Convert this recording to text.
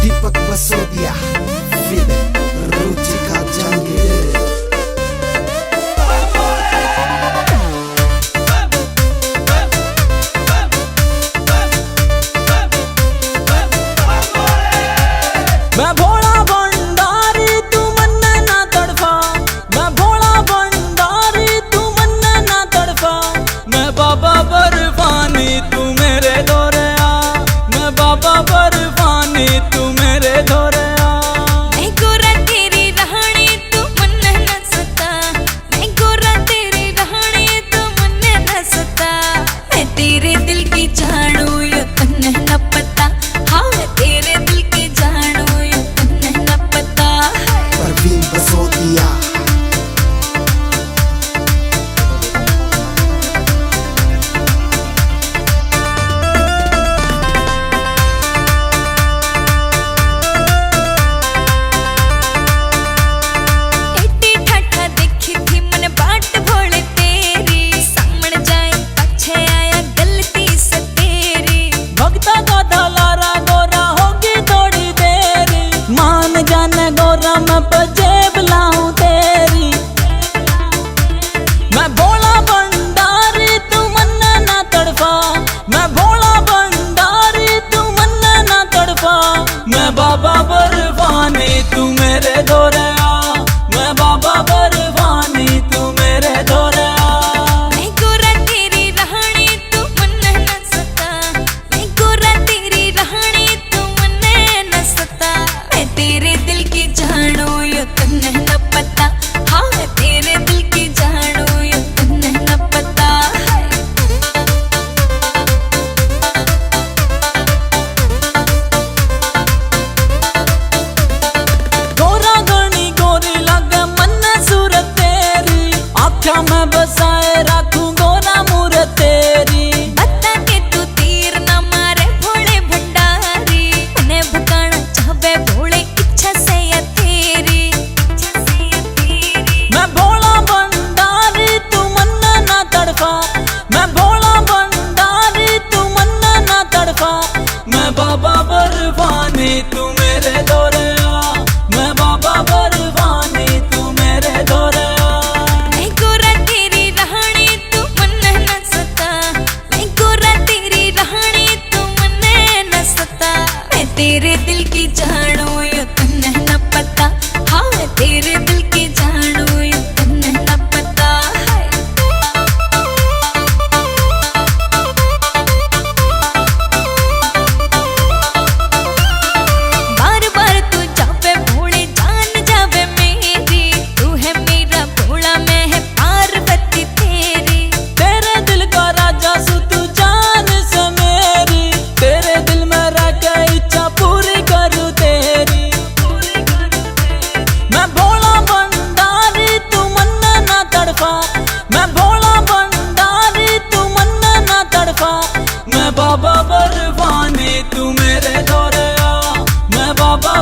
दीपक बसोदिया फिर रुचिका जहांगीर। मैं भोला भंडारी तू मन ना तड़फा, मैं भोला भंडारी तू मन ना तड़फा। मैं बाबा बर्फानी तू मेरे दौरे आ, मैं बाबा बर्फानी तू मेरे दौरे आ। मैं गोरा तेरी रानी तू मन ना सता, मैं गोरा तेरी रानी तू मन ना सता। मैं तेरे दिल की जानू ये तन्ने न पता, हाँ मैं तेरे दिल की जानू ये तन्ने न पता। परवीन बसोदिया मैं पजेब लाऊं तेरी। मैं भोला भंडारी तू मन ना तड़फा, मैं भोला भंडारी तू मन ना तड़फा। मैं बाबा बर्फानी तू मेरे दौरे आ, मैं बाबा बर्फानी तू मेरे दौरे आ। मैं गोरा तेरी रानी तू मन ना सता, मैं गोरा तेरी रानी तू मन ना सता। मैं तेरे दिल की जानू ये तन्ने न पता, हाँ मैं तेरे दिल की जानू ये तन्ने न पता। गोरा गणी गोरी लगे मन सूरत तेरी, आख्या मैं बसाए रखूं गोरा मूरत तेरी। बता के तू तीर न मारे भोले भंडारी, उन्हें भगाना चाहे भोले इच्छा से या तेरी। मैं भोला भंडारी तू मन ना तड़फा, मैं भोला भंडारी तू मन ना तड़फा। मैं बाबा बर्फानी तू मेरे दौरे आ, मैं बाबा बर्फानी तू मेरे दौरे आ। मैं गोरा तेरी रानी तू मन ना सता, मैं गोरा तेरी रानी तू मन ना सता। मैं तेरे दिल की जानू ये तन्ने न पता, हाँ मैं तेरे दिल की जानू ये तन्ने न पता। बार बार तू जावे भोले जान जावे मेरी, तू है मेरा भोला मैं है पार्वती तेरी। तेरे दिल का राजा सु तू जान से मेरी, तेरे दिल में रह के इच्छा पूरी करूँ तेरी। मैं भोला भंडारी तू मन ना तड़फा, मैं भोला भंडारी तू मन ना तड़फा। मैं बाबा बर्फानी तू मेरे दौरे आ, मैं बाबा